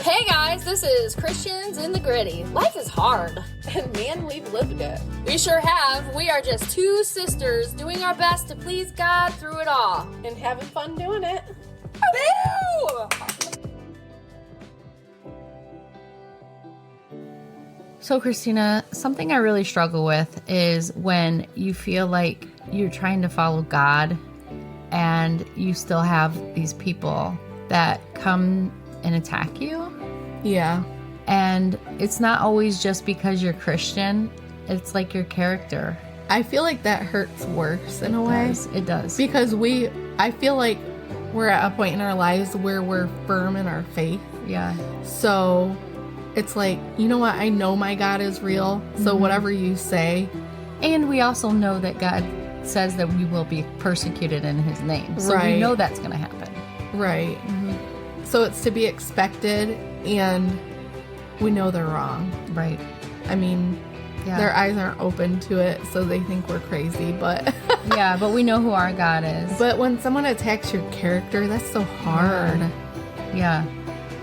Hey guys, this is Christians in the Gritty. Life is hard. And man, we've lived it. We sure have. We are just two sisters doing our best to please God through it all. And having fun doing it. Woo! So, Christina, something I really struggle with is when you feel like you're trying to follow God and you still have these people that come and attack you. Yeah. And it's not always just because you're Christian. It's like your character. I feel like that hurts worse in a way. It does. Because I feel like we're at a point in our lives where we're firm in our faith. Yeah. So it's like, you know what? I know my God is real. So whatever you say. And we also know that God says that we will be persecuted in his name. So Right. we know that's going to happen. Right. So it's to be expected, and we know they're wrong. Right. I mean, their eyes aren't open to it, so they think we're crazy, but... Yeah, but we know who our God is. But when someone attacks your character, that's so hard. Yeah,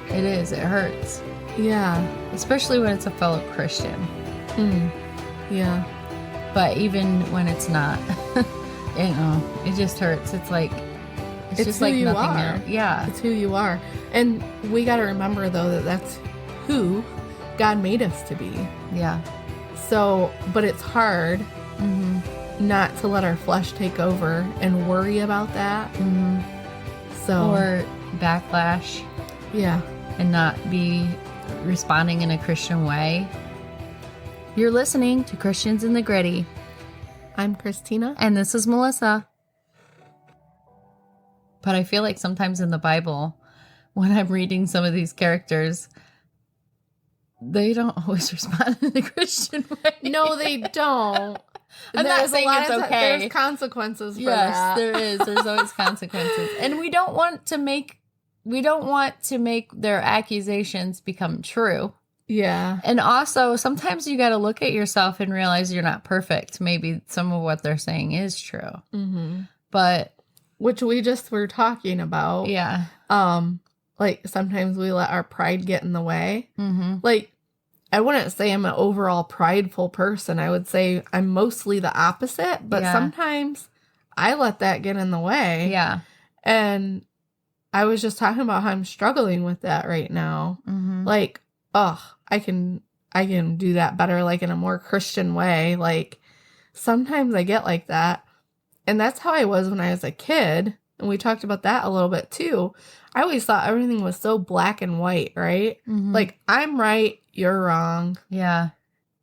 it is. It hurts. Yeah. Especially when it's a fellow Christian. Yeah. But even when it's not, it just hurts. It's like, it's just who like you nothing are. else. Yeah. It's who you are. And we got to remember, though, that that's who God made us to be. Yeah. So, but it's hard not to let our flesh take over and worry about that. So, Or backlash yeah. and not be responding in a Christian way. You're listening to Christians in the Gritty. I'm Christina. And this is Melissa. But I feel like sometimes in the Bible, when I'm reading some of these characters, they don't always respond in the Christian way. No, they don't. I'm not saying it's okay. There's consequences for Yes, that. there is. There's always consequences. And we don't want to make their accusations become true. Yeah. And also, sometimes you got to look at yourself and realize you're not perfect. Maybe some of what they're saying is true. But Which we just were talking about. yeah. Like sometimes we let our pride get in the way. Like, I wouldn't say I'm an overall prideful person. I would say I'm mostly the opposite, but sometimes I let that get in the way. Yeah. And I was just talking about how I'm struggling with that right now. Like, I can do that better, like in a more Christian way. Like sometimes I get like that. And that's how I was when I was a kid. And we talked about that a little bit too. I always thought everything was so black and white, right? Like, I'm right, you're wrong. Yeah.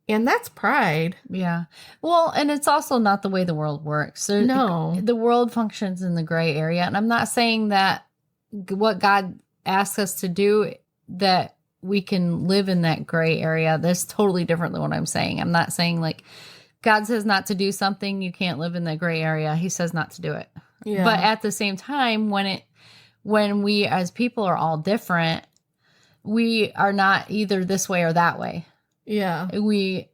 And that's pride. Yeah. Well, and it's also not the way the world works. No. The world functions in the gray area. And I'm not saying that what God asks us to do, that we can live in that gray area. That's totally different than what I'm saying. I'm not saying like God says not to do something, you can't live in that gray area. He says not to do it. Yeah. But at the same time, when we as people are all different, we are not either this way or that way. Yeah. We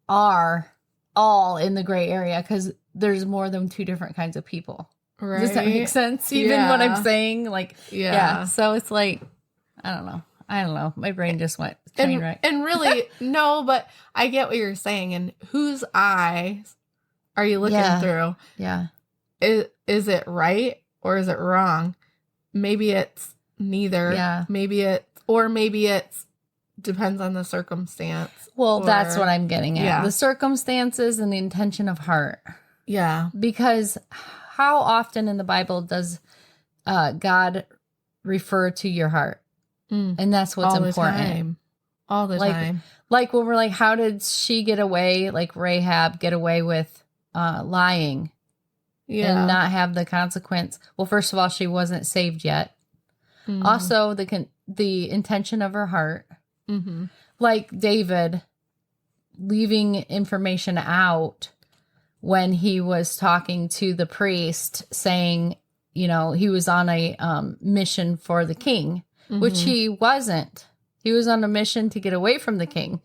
are all in the gray area because there's more than two different kinds of people. Right. Does that make sense? Even what I'm saying? Like, Yeah. So it's like, I don't know. My brain just went train wreck. And really, no, but I get what you're saying. And whose eyes are you looking through? Yeah. Is it right or is it wrong? Maybe it's neither. Yeah. Maybe it's depends on the circumstance. Well, that's what I'm getting at. Yeah. The circumstances and the intention of heart. Yeah. Because how often in the Bible does God refer to your heart? And that's what's important. All the time. Like when we're like, how did she get away, like Rahab, get away with lying and not have the consequence? Well, first of all, she wasn't saved yet. Also, the intention of her heart. Like David leaving information out when he was talking to the priest saying, he was on a mission for the king. Which he wasn't. He was on a mission to get away from the king.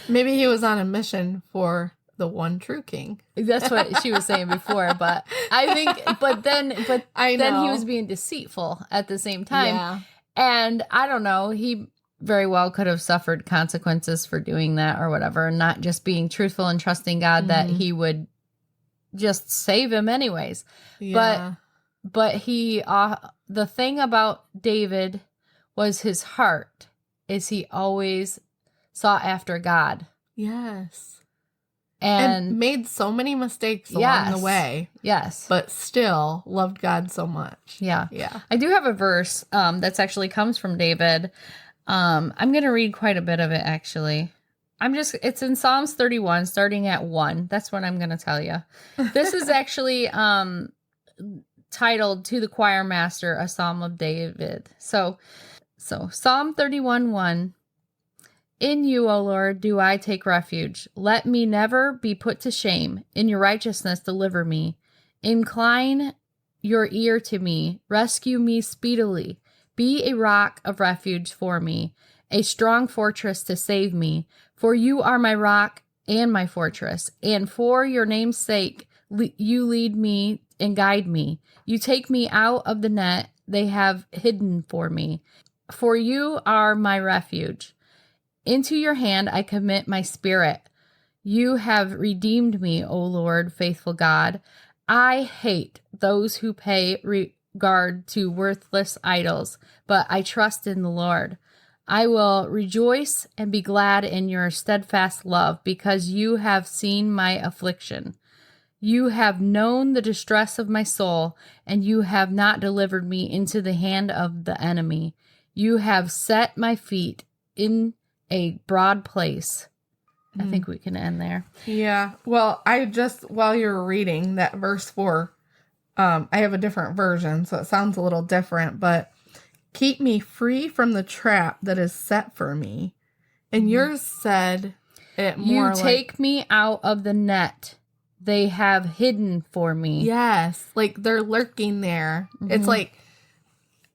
Maybe he was on a mission for the one true king. That's what she was saying before, but I think, but then he was being deceitful at the same time. Yeah. And I don't know, he very well could have suffered consequences for doing that or whatever, and not just being truthful and trusting God that he would just save him anyways. Yeah. But he, the thing about David was his heart is he always sought after God. Yes. And made so many mistakes along the way. Yes. But still loved God so much. Yeah. Yeah. I do have a verse that's actually comes from David. I'm going to read quite a bit of it, actually. It's in Psalms 31, starting at 1. That's what I'm going to tell you. This is actually titled To the Choir Master, a Psalm of David. So Psalm 31:1. In you, O Lord, do I take refuge. Let me never be put to shame. In your righteousness, deliver me. Incline your ear to me. Rescue me speedily. Be a rock of refuge for me, a strong fortress to save me. For you are my rock and my fortress, and for your name's sake, you lead me and guide me. You take me out of the net they have hidden for me. For you are my refuge. Into your hand I commit my spirit. You have redeemed me, O Lord, faithful God. I hate those who pay regard to worthless idols, but I trust in the Lord. I will rejoice and be glad in your steadfast love, because you have seen my affliction. You have known the distress of my soul, and you have not delivered me into the hand of the enemy. You have set my feet in a broad place. I think we can end there. Yeah. Well, while you were reading that verse 4, I have a different version, so it sounds a little different, but keep me free from the trap that is set for me. And yours said it more like, you take me out of the net they have hidden for me. Yes. Like they're lurking there. It's like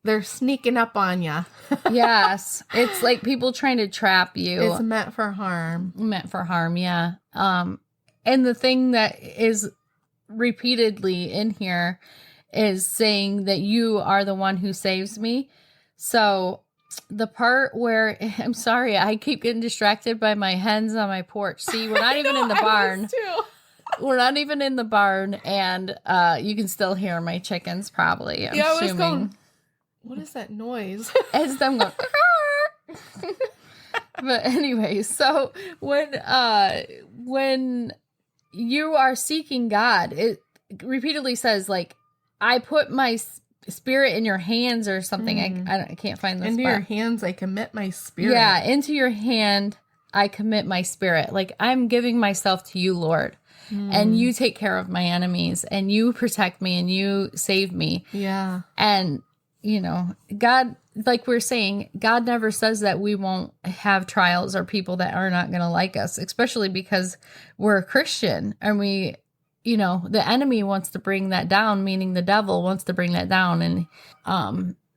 they're sneaking up on you. Yes. It's like people trying to trap you. It's meant for harm. Meant for harm, yeah. And the thing that is repeatedly in here is saying that you are the one who saves me. So the part where, I'm sorry, I keep getting distracted by my hens on my porch. See, we're not even in the barn. We're not even in the barn, and you can still hear my chickens probably, I'm assuming. I was going, what is that noise? It's them going. But anyway, so when you are seeking God, it repeatedly says, like, I put my spirit in your hands or something. I can't find this. Into your hands I commit my spirit. Yeah, into your hand I commit my spirit. Like, I'm giving myself to you, Lord. And you take care of my enemies, and you protect me, and you save me. Yeah. And, you know, God, like we're saying, God never says that we won't have trials or people that are not going to like us, especially because we're a Christian, and we, you know, the enemy wants to bring that down, meaning the devil wants to bring that down. And,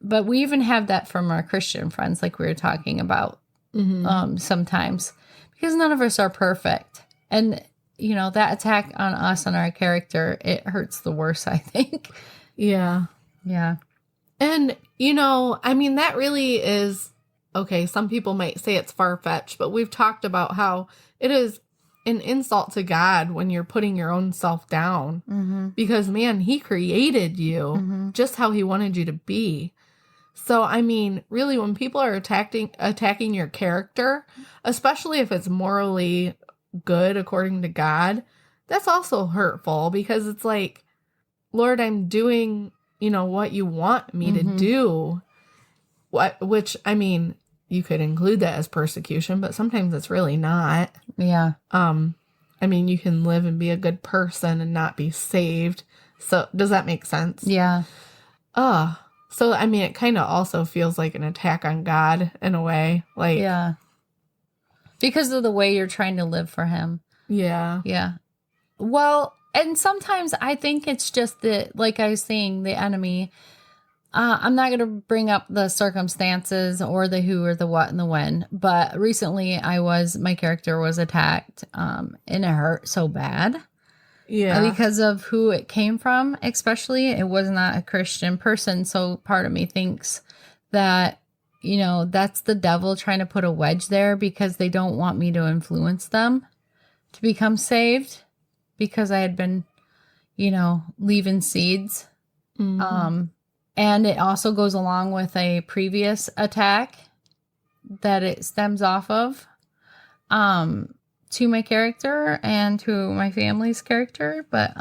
but we even have that from our Christian friends, like we were talking about, sometimes, because none of us are perfect. And, you know, that attack on us and our character, it hurts the worst, I think. Yeah. Yeah. And, you know, I mean, that really is, okay, some people might say it's far-fetched, but we've talked about how it is an insult to God when you're putting your own self down. Because, man, he created you just how he wanted you to be. So, I mean, really, when people are attacking your character, especially if it's morally good according to God, that's also hurtful, because it's like, Lord, I'm doing, you know, what you want me to do. Which, I mean, you could include that as persecution, but sometimes it's really not. Yeah. I mean, you can live and be a good person and not be saved. So does that make sense? Yeah. So, I mean, it kind of also feels like an attack on God in a way. Like, yeah. Because of the way you're trying to live for him. Yeah. Yeah. Well, and sometimes I think it's just that, like I was saying, the enemy. I'm not going to bring up the circumstances or the who or the what and the when, but recently my character was attacked, and it hurt so bad. Yeah. Because of who it came from, especially. It was not a Christian person. So part of me thinks that that's the devil trying to put a wedge there because they don't want me to influence them to become saved because I had been, leaving seeds. Mm-hmm. And it also goes along with a previous attack that it stems off of to my character and to my family's character. But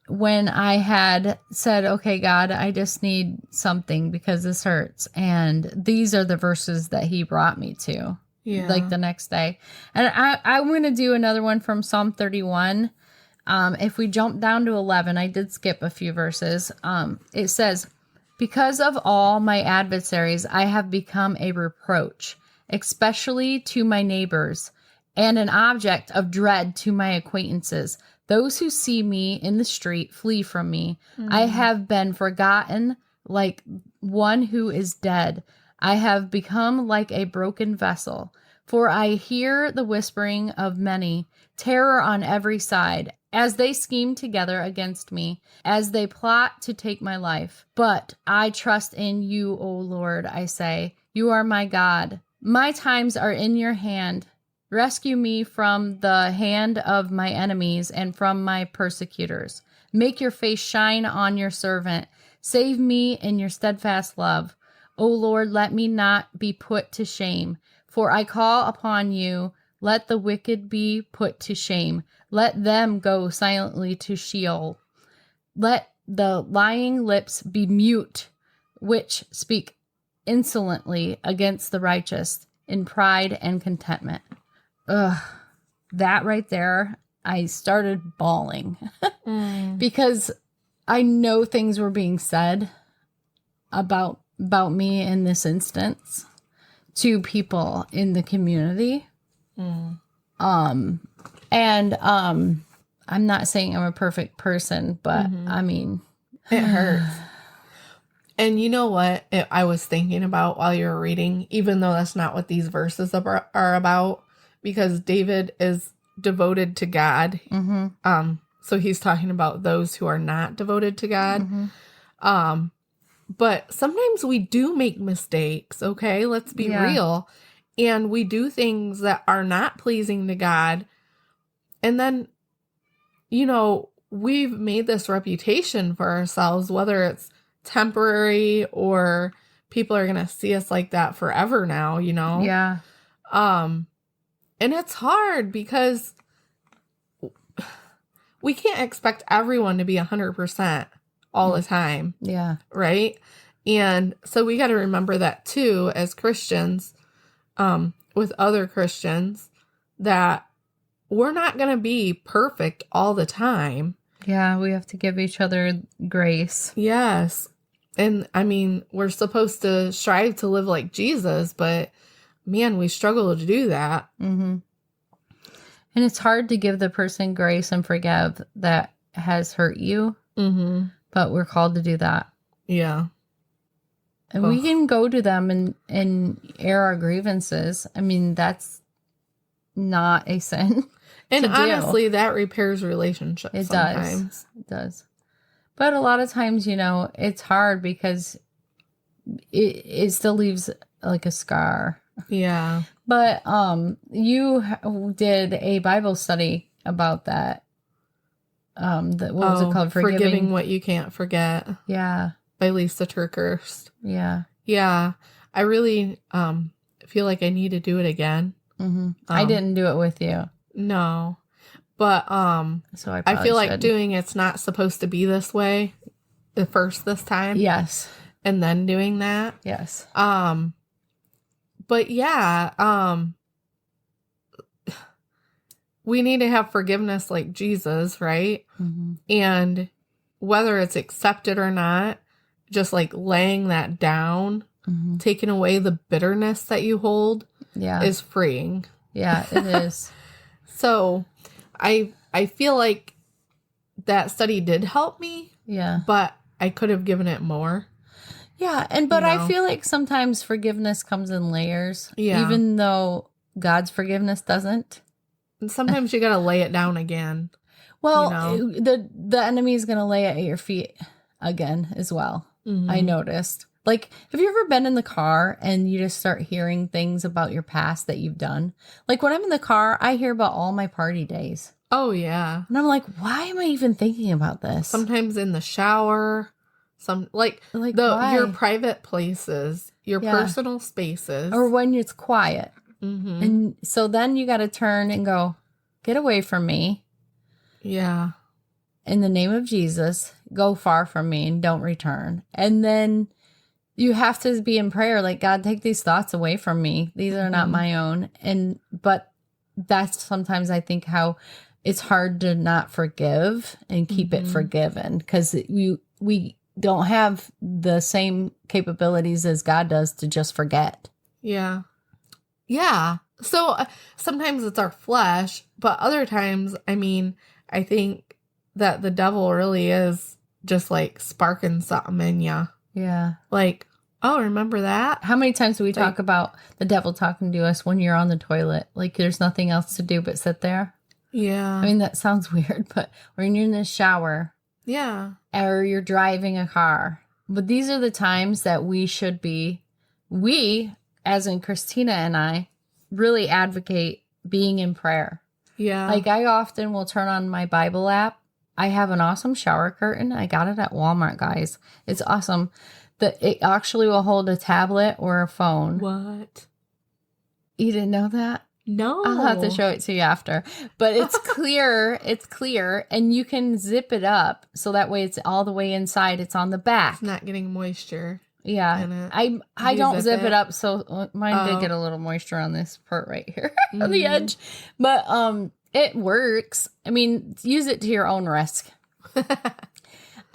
when I had said, okay, God, I just need something because this hurts. And these are the verses that he brought me to, like the next day. And I'm going to do another one from Psalm 31. If we jump down to 11, I did skip a few verses. It says, because of all my adversaries, I have become a reproach, especially to my neighbors, and an object of dread to my acquaintances. Those who see me in the street flee from me. Mm-hmm. I have been forgotten like one who is dead. I have become like a broken vessel. For I hear the whispering of many, terror on every side, as they scheme together against me, as they plot to take my life. But I trust in you, O Lord, I say. You are my God. My times are in your hand. Rescue me from the hand of my enemies and from my persecutors. Make your face shine on your servant. Save me in your steadfast love. O Lord, let me not be put to shame, for I call upon you. Let the wicked be put to shame. Let them go silently to Sheol. Let the lying lips be mute, which speak insolently against the righteous in pride and contentment. Ugh, that right there, I started bawling because I know things were being said about me in this instance to people in the community. I'm not saying I'm a perfect person, but I mean, it hurts. And you know what I was thinking about while you were reading, even though that's not what these verses are about, because David is devoted to God. Mm-hmm. So he's talking about those who are not devoted to God. Mm-hmm. But sometimes we do make mistakes, okay? Let's be real. And we do things that are not pleasing to God. And then, we've made this reputation for ourselves, whether it's temporary or people are going to see us like that forever now, Yeah. And it's hard because we can't expect everyone to be 100% all the time. Yeah. Right? And so we got to remember that too, as Christians, with other Christians, that we're not going to be perfect all the time. Yeah, we have to give each other grace. Yes. And I mean, we're supposed to strive to live like Jesus, but man, we struggle to do that. Mm-hmm. And it's hard to give the person grace and forgive that has hurt you. Mm-hmm. But we're called to do that. Yeah. And we can go to them and air our grievances. I mean, that's not a sin. And honestly, that repairs relationships. It sometimes. It does. But a lot of times, it's hard because it still leaves like a scar. Yeah. But you did a Bible study about that. What was it called? Forgiving What You Can't Forget. Yeah. By Lisa TerKeurst. Yeah. Yeah. I really feel like I need to do it again. Mm-hmm. I didn't do it with you. No. But so I feel should. like doing It's Not Supposed to Be This Way this time. Yes. And then doing that. Yes. But yeah, we need to have forgiveness like Jesus, right? Mm-hmm. And whether it's accepted or not, just like laying that down, taking away the bitterness that you hold is freeing. Yeah, it is. So I feel like that study did help me. Yeah. But I could have given it more. Yeah, but I feel like sometimes forgiveness comes in layers. Yeah. Even though God's forgiveness doesn't. And sometimes you got to lay it down again. Well, the enemy is going to lay it at your feet again as well. Mm-hmm. I noticed. Like, have you ever been in the car and you just start hearing things about your past that you've done? Like, when I'm in the car, I hear about all my party days. Oh, yeah. And I'm like, why am I even thinking about this? Sometimes in the shower, why? your private places, your personal spaces. Or when it's quiet. Mm-hmm. And so then you got to turn and go, get away from me. Yeah. In the name of Jesus, go far from me and don't return. And then you have to be in prayer, like, God, take these thoughts away from me. These are not my own. But that's sometimes I think how it's hard to not forgive and keep it forgiven, because we don't have the same capabilities as God does to just forget. Yeah. Yeah. So sometimes it's our flesh, but other times, I mean, I think that the devil really is just like sparking something in you. Yeah. Like, oh, remember that? How many times do we talk about the devil talking to us when you're on the toilet? Like, there's nothing else to do but sit there. Yeah. I mean, that sounds weird, but when you're in the shower. Yeah. Or you're driving a car. But these are the times that we, as in Christina and I, really advocate being in prayer. Yeah. Like, I often will turn on my Bible app. I have an awesome shower curtain. I got it at Walmart, guys. It's awesome. It actually will hold a tablet or a phone. What? You didn't know that? No. I'll have to show it to you after. But it's clear. It's clear. And you can zip it up so that way it's all the way inside. It's on the back. It's not getting moisture. Yeah. I don't zip it up, so mine did get a little moisture on this part right here on the edge. But it works. I mean, use it to your own risk.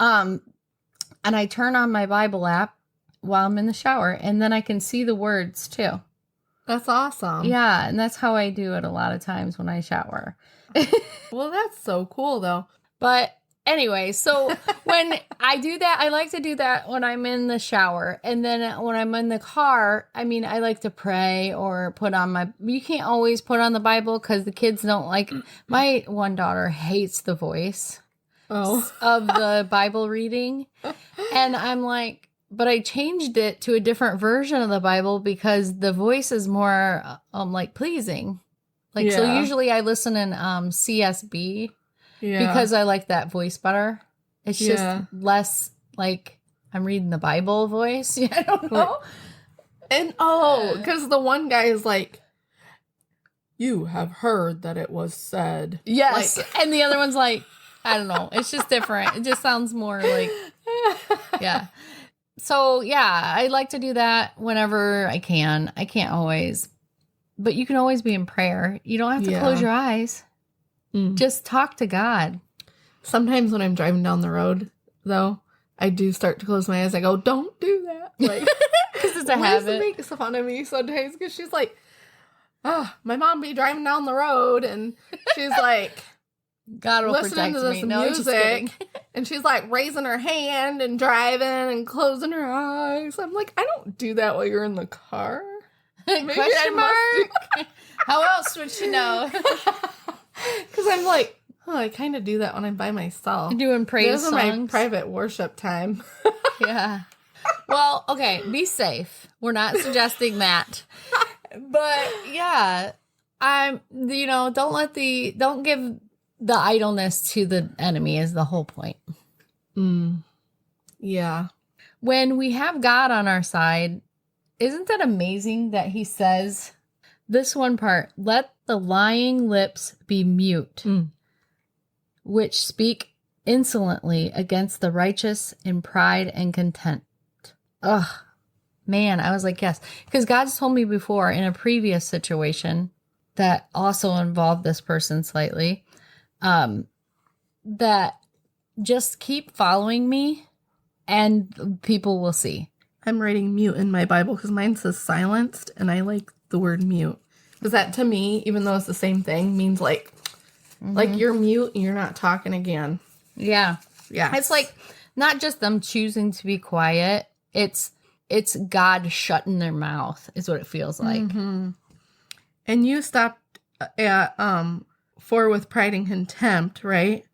And I turn on my Bible app while I'm in the shower, and then I can see the words too. That's awesome. Yeah, and that's how I do it a lot of times when I shower. Well, that's so cool, though. But anyway, so when I do that, I like to do that when I'm in the shower. And then when I'm in the car, I mean, I like to pray or put on you can't always put on the Bible because the kids don't like, my one daughter hates the voice of the Bible reading. And I'm like, but I changed it to a different version of the Bible because the voice is more like pleasing. Like, so usually I listen in CSB. Yeah. Because I like that voice better. It's just less like I'm reading the Bible voice. I don't know. And because the one guy is like, you have heard that it was said. Yes. Like, and the other one's like, I don't know. It's just different. It just sounds more like, yeah. So, yeah, I like to do that whenever I can. I can't always. But you can always be in prayer. You don't have to close your eyes. Just talk to God. Sometimes when I'm driving down the road, though, I do start to close my eyes. I go, don't do that. Like, because it's a habit. Liz makes fun of me sometimes because she's like, my mom be driving down the road and she's like, God will protect me. No, music. And she's like raising her hand and driving and closing her eyes. I'm like, I don't do that while you're in the car. Maybe Question mark? How else would she know? Because I'm like, I kind of do that when I'm by myself. You're doing praise songs. Those are my private worship time. Yeah. Well, okay, be safe. We're not suggesting that. But yeah, don't give the idleness to the enemy is the whole point. Yeah. When we have God on our side, isn't that amazing that he says this one part, let the lying lips be mute, which speak insolently against the righteous in pride and contempt. Ugh, man, I was like, yes. Because God's told me before in a previous situation that also involved this person slightly, that just keep following me and people will see. I'm writing mute in my Bible because mine says silenced, and I like the word mute. Because that, to me, even though it's the same thing, means like you're mute and you're not talking again. Yeah. Yeah. It's like not just them choosing to be quiet. It's God shutting their mouth is what it feels like. Mm-hmm. And you stopped at for with pride and contempt, right?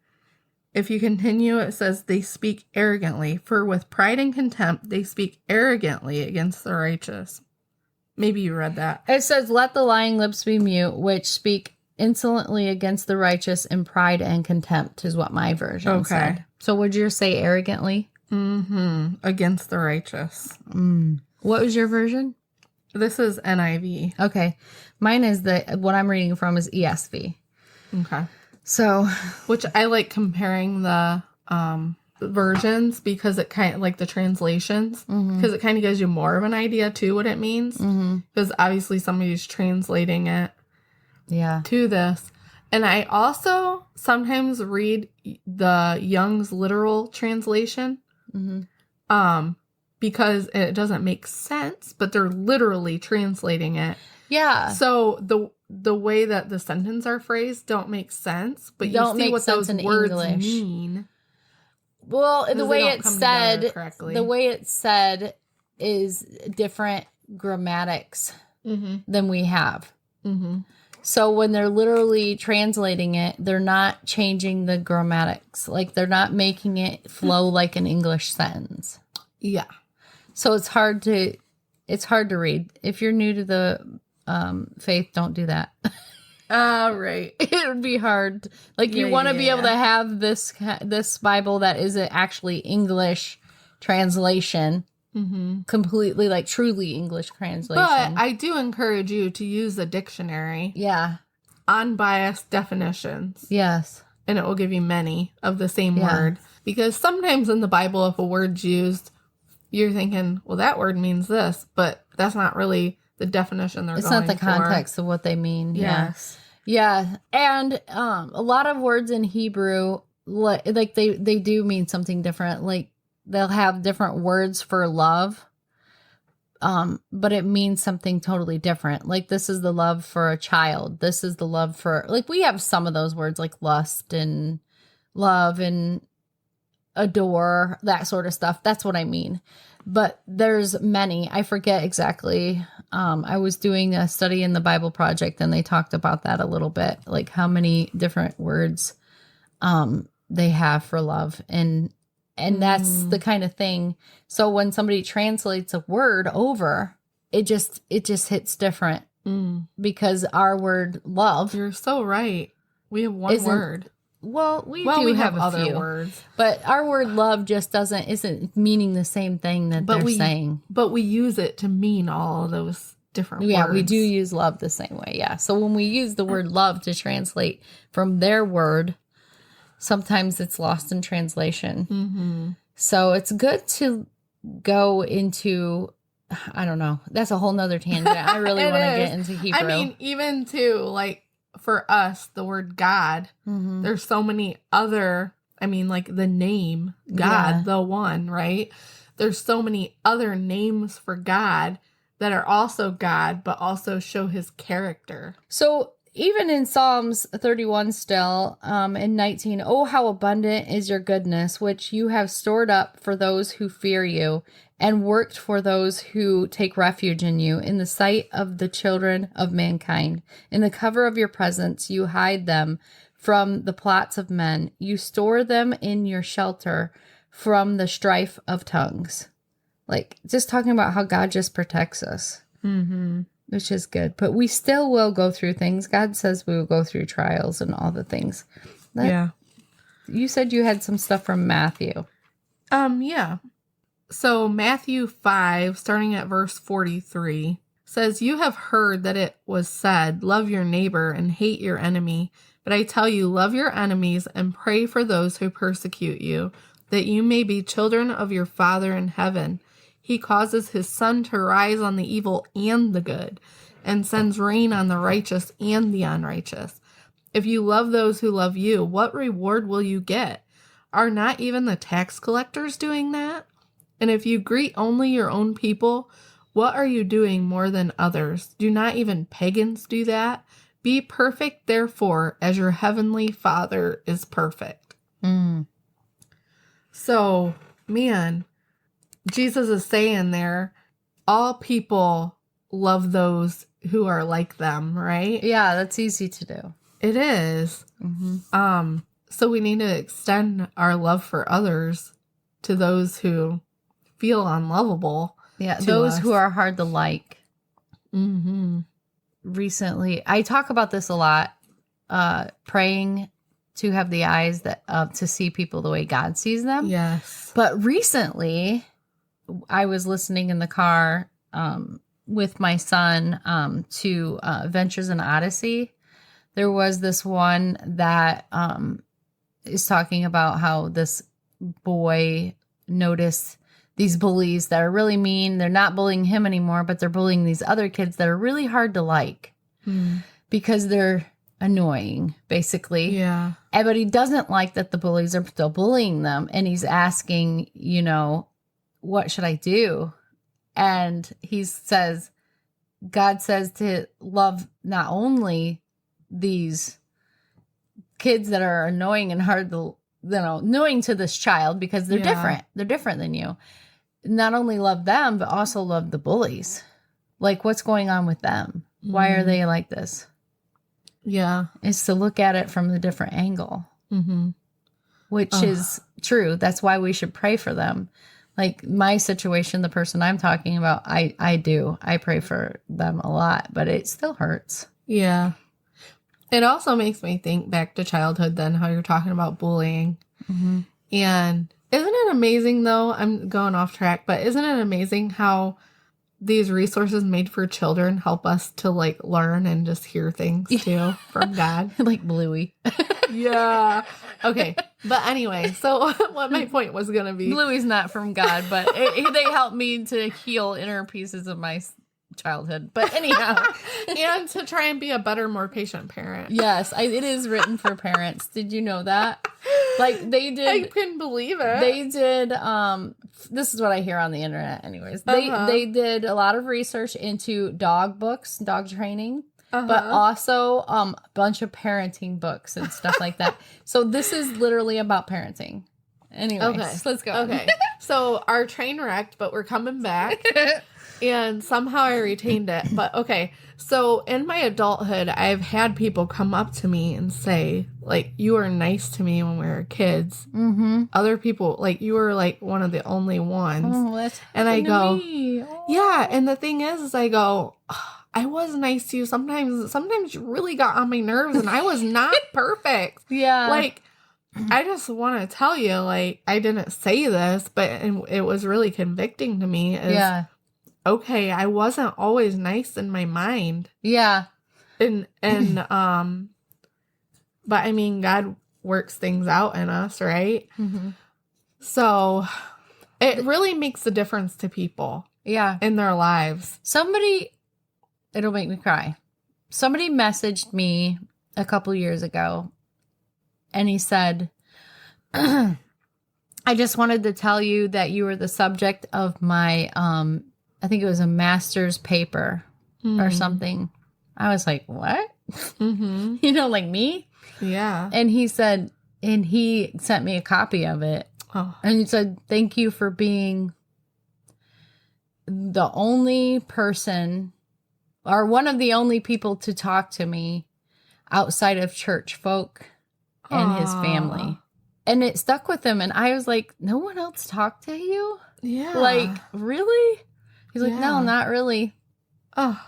if you continue, it says they speak arrogantly. For with pride and contempt, they speak arrogantly against the righteous. Maybe you read that. It says, let the lying lips be mute, which speak insolently against the righteous in pride and contempt, is what my version said. So would you say arrogantly? Mm-hmm. Against the righteous. What was your version? This is NIV. Okay. Mine is what I'm reading from is ESV. Okay. So, which I like comparing the versions because it kind of like the translations because it kind of gives you more of an idea too what it means because obviously somebody's translating it to this. And I also sometimes read the Young's literal translation because it doesn't make sense, but they're literally translating it. Yeah. So the way that the sentences are phrased don't make sense, but you see what those words mean. Well, the way it's said is different grammatics than we have. So when they're literally translating it, they're not changing the grammatics. Like they're not making it flow like an English sentence. Yeah. So it's hard to read. If you're new to the faith, don't do that. Right. It would be hard. Like you want to be able to have this Bible that isn't actually English translation, completely like truly English translation. But I do encourage you to use a dictionary. Yeah. Unbiased definitions. Yes. And it will give you many of the same word. Because sometimes in the Bible, if a word's used, you're thinking, well, that word means this, but that's not really the definition they're going for. It's not the context of what they mean. Yes. Yeah. And a lot of words in Hebrew, like they do mean something different. Like they'll have different words for love, but it means something totally different. Like this is the love for a child. This is the love for, like we have some of those words like lust and love and adore, that sort of stuff. That's what I mean. But there's many. I forget exactly. I was doing a study in the Bible Project and they talked about that a little bit, like how many different words they have for love. And that's the kind of thing. So when somebody translates a word over, it just hits different because our word love. You're so right. We have one word. Well, we have other few words, but our word love just isn't meaning the same thing that they're saying. But we use it to mean all of those different words. Yeah, we do use love the same way. Yeah. So when we use the word love to translate from their word, sometimes it's lost in translation. So it's good to go into, I don't know. That's a whole nother tangent. I really want to get into Hebrew. I mean, even too, like, for us, the word God, there's so many other, I mean, like the name God, the one, right? There's so many other names for God that are also God, but also show his character. So even in Psalms 31 still, in 19, oh, how abundant is your goodness, which you have stored up for those who fear you and worked for those who take refuge in you. In the sight of the children of mankind, in the cover of your presence, you hide them from the plots of men. You store them in your shelter from the strife of tongues. Like, just talking about how God just protects us, which is good. But we still will go through things. God says we will go through trials and all the things. You said you had some stuff from Matthew. Yeah. So Matthew 5, starting at verse 43, says, you have heard that it was said, love your neighbor and hate your enemy. But I tell you, love your enemies and pray for those who persecute you, that you may be children of your Father in heaven. He causes his sun to rise on the evil and the good, and sends rain on the righteous and the unrighteous. If you love those who love you, what reward will you get? Are not even the tax collectors doing that? And if you greet only your own people, what are you doing more than others? Do not even pagans do that? Be perfect, therefore, as your heavenly Father is perfect. So, man, Jesus is saying there, all people love those who are like them, right? Yeah, that's easy to do. It is. So we need to extend our love for others to those who feel unlovable. Yeah, those who are hard to like. Mm-hmm. Recently, I talk about this a lot, praying to have the eyes that to see people the way God sees them. Yes. But recently, I was listening in the car with my son to Adventures in Odyssey. There was this one that is talking about how this boy noticed these bullies that are really mean. They're not bullying him anymore, but they're bullying these other kids that are really hard to like because they're annoying, basically. Yeah. But he doesn't like that the bullies are still bullying them. And he's asking, what should I do? And he says, God says to love not only these kids that are annoying and hard to, annoying to this child because they're different. They're different than you. Not only love them, but also love the bullies. Like, what's going on with them? Why are they like this? Yeah. Is to look at it from the different angle, which is true. That's why we should pray for them. Like my situation, the person I'm talking about, I pray for them a lot, but it still hurts. Yeah. It also makes me think back to childhood then, how you're talking about bullying. Mm-hmm. And isn't it amazing, though? I'm going off track, but isn't it amazing how these resources made for children help us to, like, learn and just hear things, too, from God? Like Bluey. Yeah. Okay. But anyway, so what my point was going to be. Bluey's not from God, but they help me to heal inner pieces of my childhood. But anyhow. And to try and be a better, more patient parent. Yes. It is written for parents. Did you know that? Like they did. I couldn't believe it. They did. This is what I hear on the internet anyways. They did a lot of research into dog books, dog training. But also a bunch of parenting books and stuff like that. So this is literally about parenting. Anyways, let's go. Okay. So our train wrecked, but we're coming back. And somehow I retained it. But okay. So in my adulthood, I've had people come up to me and say, like, you were nice to me when we were kids. Mm-hmm. Other people, like, you were like one of the only ones. Oh, that's and I go, oh. Yeah. And the thing is I go, I was nice to you. Sometimes you really got on my nerves and I was not perfect. Yeah. Like, I just want to tell you, like, I didn't say this, but it was really convicting to me. Okay, I wasn't always nice in my mind. Yeah. And but I mean, God works things out in us, right? Mm-hmm. So it really makes a difference to people. Yeah. In their lives. It'll make me cry. Somebody messaged me a couple years ago and he said, I just wanted to tell you that you were the subject of my, I think it was a master's paper or something. I was like, what? Mm-hmm. Like me? Yeah. And he said, and he sent me a copy of it. Oh. And he said, thank you for being the only person or one of the only people to talk to me outside of church folk and his family. And it stuck with him. And I was like, no one else talked to you? Yeah. Like, really? He's like, no, not really. Oh,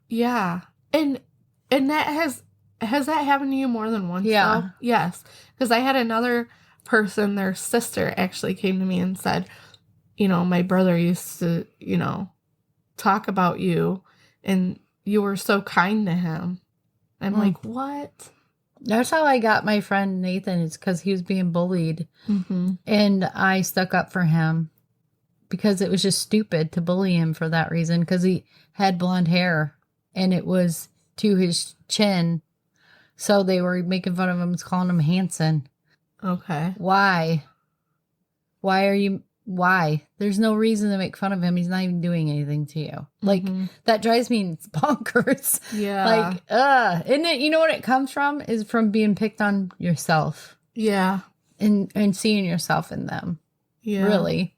yeah. And that has that happened to you more than once? Yeah. Though? Yes. Because I had another person, their sister actually came to me and said, my brother used to, talk about you and you were so kind to him. I'm like, what? That's how I got my friend Nathan. It's because he was being bullied. Mm-hmm. And I stuck up for him. Because it was just stupid to bully him for that reason. Because he had blonde hair. And it was to his chin. So they were making fun of him, calling him Hanson. Okay. Why? Why? There's no reason to make fun of him. He's not even doing anything to you. Like, that drives me bonkers. Yeah. Like, And it, you know what it comes from? Is from being picked on yourself. Yeah. And seeing yourself in them. Yeah. Really.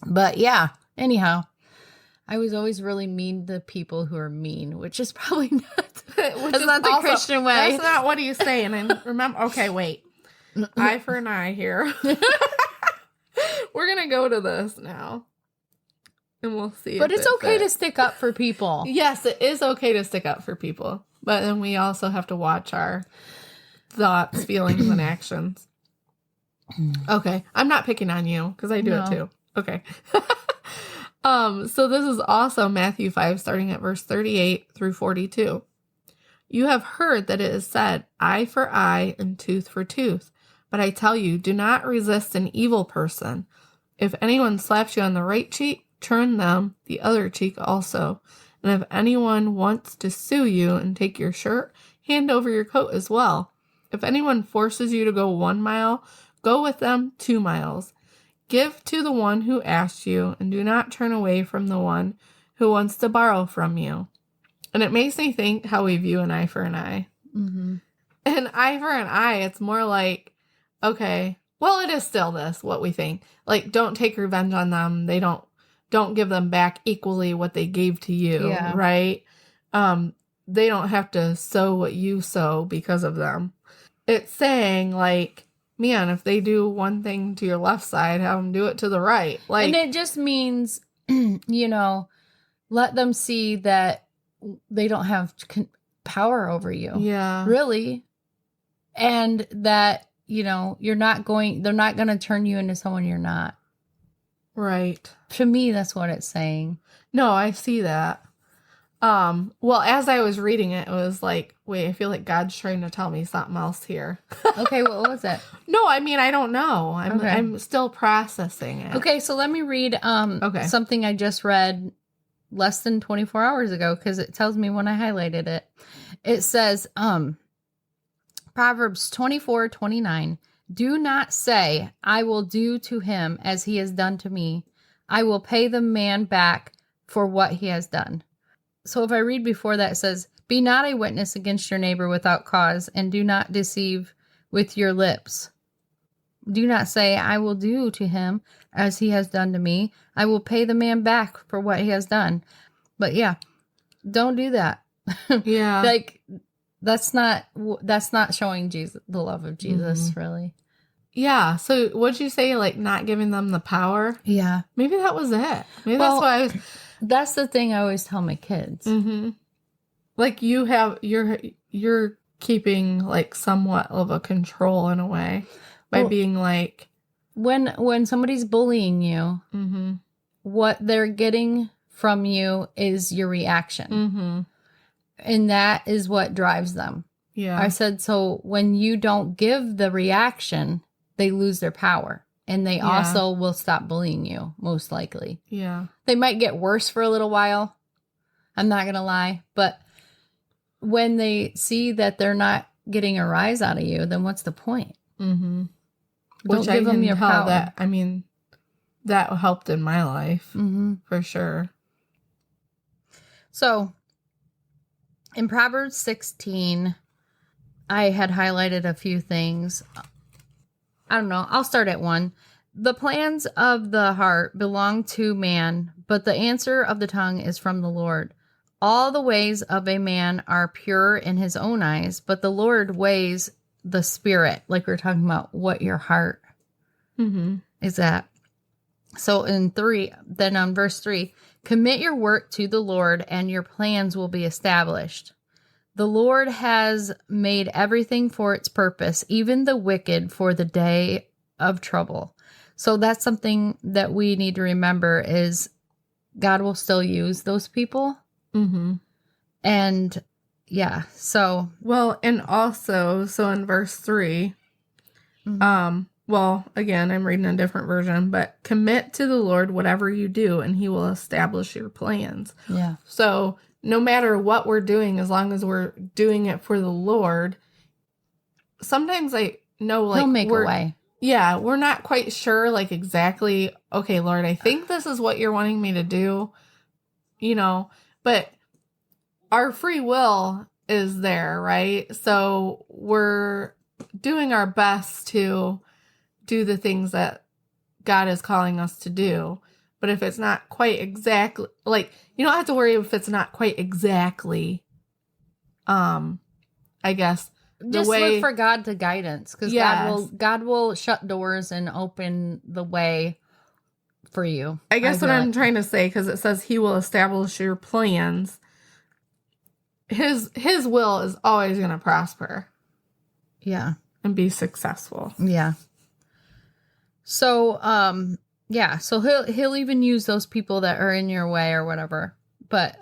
But yeah, anyhow, I was always really mean to people who are mean, which is probably not, that's not the Christian way. That's not what he's saying. And remember, okay, wait. eye for an eye here. We're going to go to this now. And we'll see. But it's okay to stick up for people. Yes, it is okay to stick up for people. But then we also have to watch our thoughts, feelings, and actions. Okay. I'm not picking on you because I do it too. Okay. So this is also Matthew 5, starting at verse 38 through 42. You have heard that it is said, eye for eye and tooth for tooth. But I tell you, do not resist an evil person. If anyone slaps you on the right cheek, turn them the other cheek also. And if anyone wants to sue you and take your shirt, hand over your coat as well. If anyone forces you to go 1 mile, go with them 2 miles. Give to the one who asks you, and do not turn away from the one who wants to borrow from you. And it makes me think how we view an eye for an eye. Mm-hmm. An eye for an eye, it's more like, okay, well, it is still this, what we think. Like, don't take revenge on them. They don't give them back equally what they gave to you, right? They don't have to sow what you sow because of them. It's saying, like, man, if they do one thing to your left side, have them do it to the right. Like, and it just means, let them see that they don't have power over you. Yeah. Really. And that, they're not going to turn you into someone you're not. Right. To me, that's what it's saying. No, I see that. Well, as I was reading it, it was like, wait, I feel like God's trying to tell me something else here. Okay, what was it? No, I mean, I don't know. I'm still processing it. Okay, so let me read something I just read less than 24 hours ago, because it tells me when I highlighted it. It says, Proverbs 24:29, do not say, I will do to him as he has done to me. I will pay the man back for what he has done. So if I read before that, it says, be not a witness against your neighbor without cause, and do not deceive with your lips. Do not say, I will do to him as he has done to me. I will pay the man back for what he has done. But yeah, don't do that. Yeah. Like, that's not showing Jesus, the love of Jesus, really. Yeah. So what'd you say? Like, not giving them the power? Yeah. Maybe that was it. Maybe that's why I was... That's the thing I always tell my kids. Mm-hmm. Like, you're keeping, like, somewhat of a control in a way by being like... When somebody's bullying you, what they're getting from you is your reaction. Mm-hmm. And that is what drives them. Yeah. I said, so when you don't give the reaction, they lose their power. And they also will stop bullying you, most likely. Yeah. They might get worse for a little while. I'm not going to lie. But when they see that they're not getting a rise out of you, then what's the point? Mm-hmm. Don't give them your power. That helped in my life, for sure. So, in Proverbs 16, I had highlighted a few things. I don't know. I'll start at 1. The plans of the heart belong to man, but the answer of the tongue is from the Lord. All the ways of a man are pure in his own eyes, but the Lord weighs the spirit. Like we're talking about what your heart is at. So in 3, then on verse 3, commit your work to the Lord and your plans will be established. The Lord has made everything for its purpose, even the wicked for the day of trouble. So that's something that we need to remember is God will still use those people. Mm-hmm. And yeah, so. Well, and also, so in verse 3, well, again, I'm reading a different version, but commit to the Lord whatever you do and he will establish your plans. Yeah. So no matter what we're doing, as long as we're doing it for the Lord, sometimes I know, like, He'll make a way. Yeah, we're not quite sure, like, exactly, okay, Lord, I think this is what you're wanting me to do, but our free will is there, right? So we're doing our best to do the things that God is calling us to do. But if it's not quite exactly, like, you don't have to worry if it's not quite exactly, I guess, Just look for God to guidance, because God will shut doors and open the way for you. I guess what I'm trying to say, because it says he will establish your plans. His will is always going to prosper. Yeah. And be successful. Yeah. So, so he'll even use those people that are in your way or whatever. But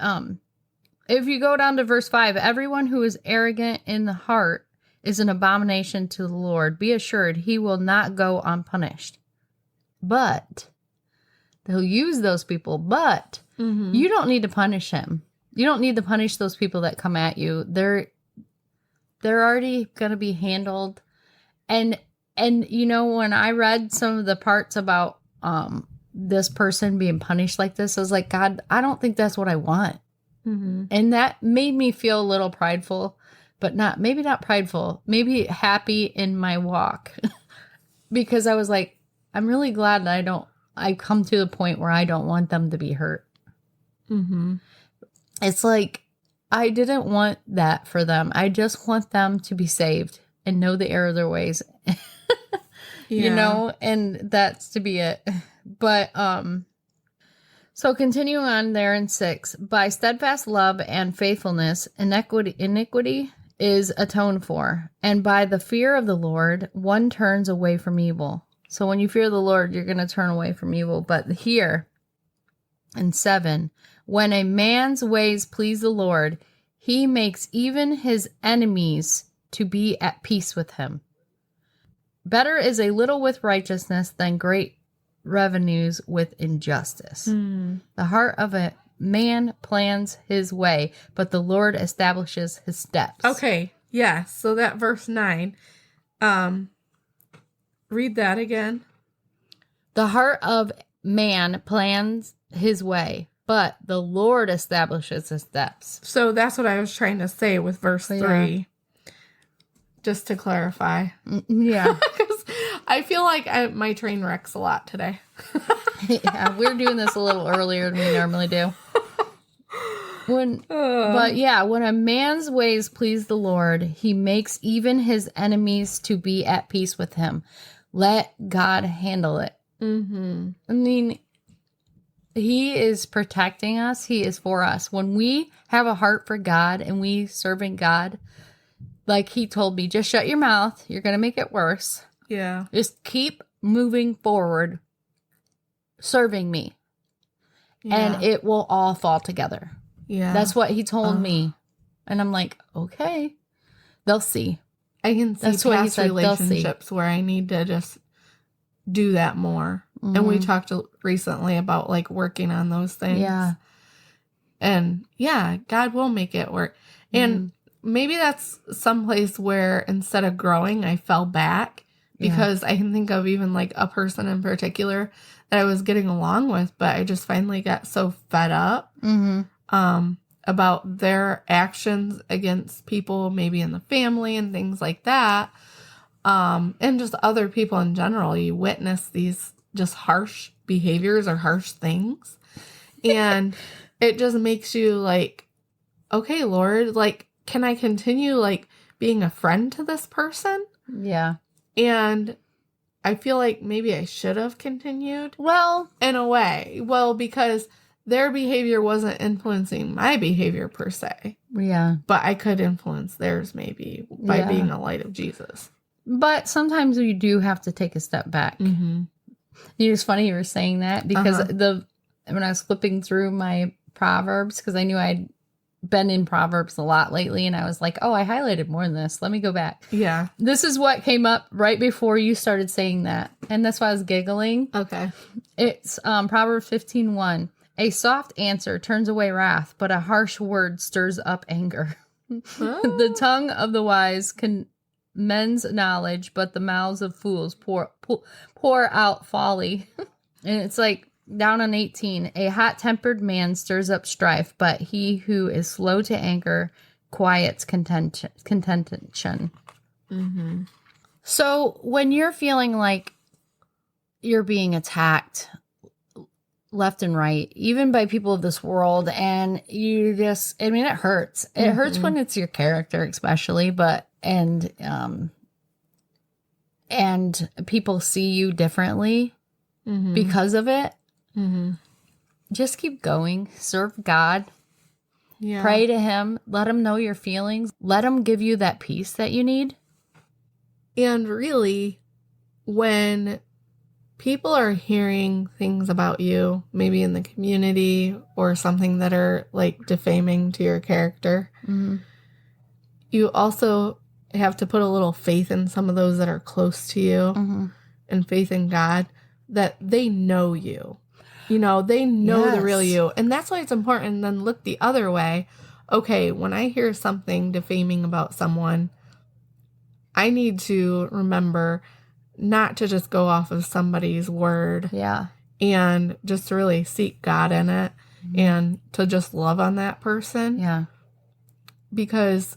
if you go down to verse 5, everyone who is arrogant in the heart is an abomination to the Lord. Be assured he will not go unpunished. But he'll use those people, but you don't need to punish him. You don't need to punish those people that come at you. They're already going to be handled. And you know, when I read some of the parts about this person being punished like this, I was like, God, I don't think that's what I want. And that made me feel a little prideful, but maybe not prideful, maybe happy in my walk. Because I was like, I'm really glad that I come to the point where I don't want them to be hurt. It's like, I didn't want that for them. I just want them to be saved and know the error of their ways. You know, and that's to be it. But, so continuing on there in 6, by steadfast love and faithfulness, iniquity is atoned for. And by the fear of the Lord, one turns away from evil. So when you fear the Lord, you're going to turn away from evil. But here in 7, when a man's ways please the Lord, he makes even his enemies to be at peace with him. Better is a little with righteousness than great revenues with injustice. The heart of a man plans his way, but the Lord establishes his steps. Okay, yeah. So that verse 9, read that again. The heart of man plans his way, but the Lord establishes his steps. So that's what I was trying to say with verse 3. Just to clarify. Yeah. Because I feel like my train wrecks a lot today. Yeah, we're doing this a little earlier than we normally do. When a man's ways please the Lord, he makes even his enemies to be at peace with him. Let God handle it. I mean, he is protecting us. He is for us. When we have a heart for God and we serving God, like he told me, just shut your mouth. You're going to make it worse. Yeah. Just keep moving forward, serving me. Yeah. And it will all fall together. Yeah. That's what he told me. And I'm like, okay. They'll see. I can see That's what he past said, relationships where I need to just do that more. And we talked recently about like working on those things. Yeah. And yeah, God will make it work. And maybe that's someplace where instead of growing, I fell back, because I can think of even like a person in particular that I was getting along with, but I just finally got so fed up about their actions against people, maybe in the family and things like that. And just other people in general. You witness these just harsh behaviors or harsh things. And it just makes you like, okay, Lord, like, can I continue like being a friend to this person? Yeah. And I feel like maybe I should have continued. Well, in a way. Well, because their behavior wasn't influencing my behavior per se. Yeah. But I could influence theirs maybe by being a light of Jesus. But sometimes you do have to take a step back. It's funny you were saying that, because when I was flipping through my Proverbs, because I knew I'd been in Proverbs a lot lately, and I was like, oh, I highlighted more than this. Let me go back. Yeah. This is what came up right before you started saying that. And that's why I was giggling. Okay. It's Proverbs 15:1. A soft answer turns away wrath, but a harsh word stirs up anger. The tongue of the wise commends knowledge, but the mouths of fools pour out folly. And it's like down on 18, a hot-tempered man stirs up strife, but he who is slow to anger quiets contention. So when you're feeling like you're being attacked left and right, even by people of this world, and you just, I mean, it hurts. It hurts when it's your character, especially, but and people see you differently because of it, just keep going. Serve God. Yeah. Pray to him. Let him know your feelings. Let him give you that peace that you need. And really, when people are hearing things about you, maybe in the community or something that are like defaming to your character, you also have to put a little faith in some of those that are close to you and faith in God, that they know you. You know, they know the real you. And that's why it's important. And then look the other way. Okay, when I hear something defaming about someone, I need to remember not to just go off of somebody's word. Yeah. And just to really seek God in it and to just love on that person. Yeah. Because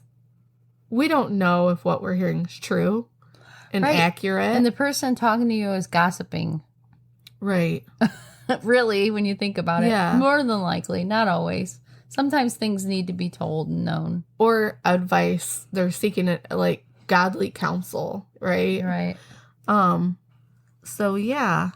we don't know if what we're hearing is true and accurate. And the person talking to you is gossiping. Right. Really, when you think about it. Yeah. More than likely. Not always. Sometimes things need to be told and known. Or advice. They're seeking it like godly counsel. Right. Right. So yeah.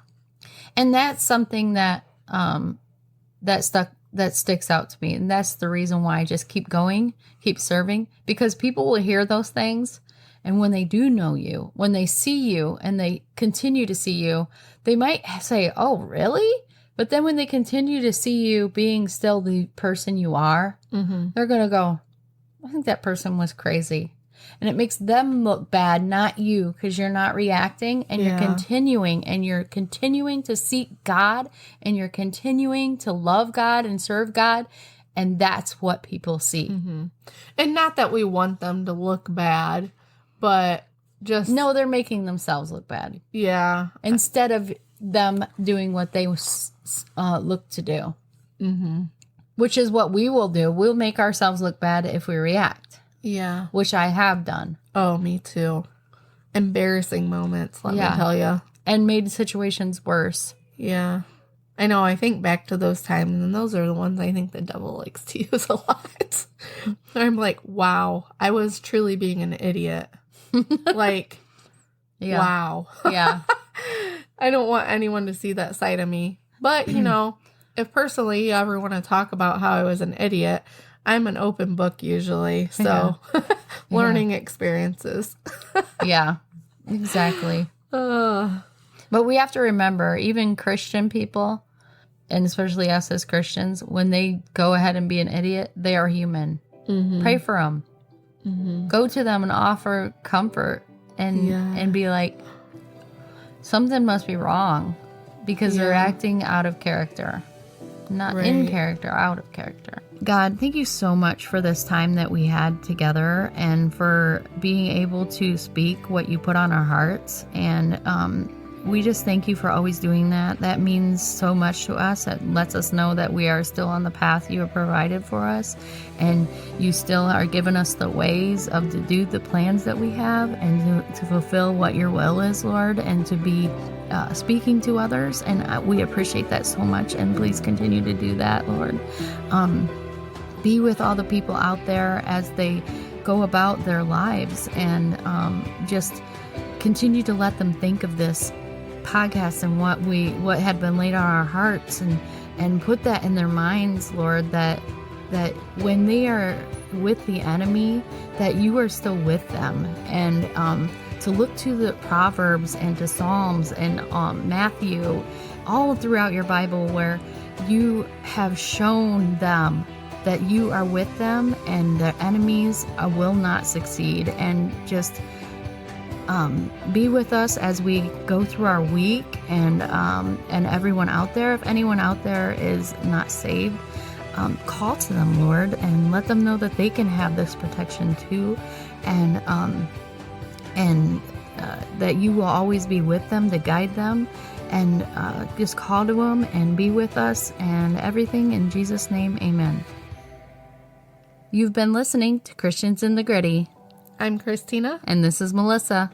And that's something that that sticks out to me. And that's the reason why I just keep going, keep serving, because people will hear those things. And when they do know you, when they see you and they continue to see you, they might say, oh, really? But then when they continue to see you being still the person you are, they're going to go, I think that person was crazy. And it makes them look bad, not you, because you're not reacting and you're continuing to seek God and you're continuing to love God and serve God. And that's what people see. And not that we want them to look bad, but just... No, they're making themselves look bad. Yeah. Instead of them doing what they look to do. Which is what we will do. We'll make ourselves look bad if we react. Yeah. Which I have done. Oh, me too. Embarrassing moments, let me tell you. And made situations worse. Yeah. I know, I think back to those times, and those are the ones I think the devil likes to use a lot. I'm like, wow, I was truly being an idiot. Like, wow. Yeah. I don't want anyone to see that side of me. But, you know, if personally you ever want to talk about how I was an idiot, I'm an open book usually. So, learning experiences. Yeah, exactly. But we have to remember, even Christian people, and especially us as Christians, when they go ahead and be an idiot, they are human. Pray for them. Go to them and offer comfort and be like, something must be wrong because they're acting out of character. Not in character, out of character. God, thank you so much for this time that we had together and for being able to speak what you put on our hearts. And we just thank you for always doing that. That means so much to us. It lets us know that we are still on the path you have provided for us. And you still are giving us the ways to do the plans that we have and to fulfill what your will is, Lord, and to be speaking to others. And we appreciate that so much. And please continue to do that, Lord. Be with all the people out there as they go about their lives, and just continue to let them think of this podcast and what had been laid on our hearts, and put that in their minds, Lord, that when they are with the enemy, that you are still with them, and to look to the Proverbs and to Psalms and Matthew, all throughout your Bible, where you have shown them that you are with them and their enemies will not succeed. And just be with us as we go through our week, and everyone out there. If anyone out there is not saved, call to them, Lord, and let them know that they can have this protection too, and that you will always be with them to guide them, and just call to them and be with us and everything. In Jesus' name, amen. You've been listening to Christians in the Gritty. I'm Christina. And this is Melissa.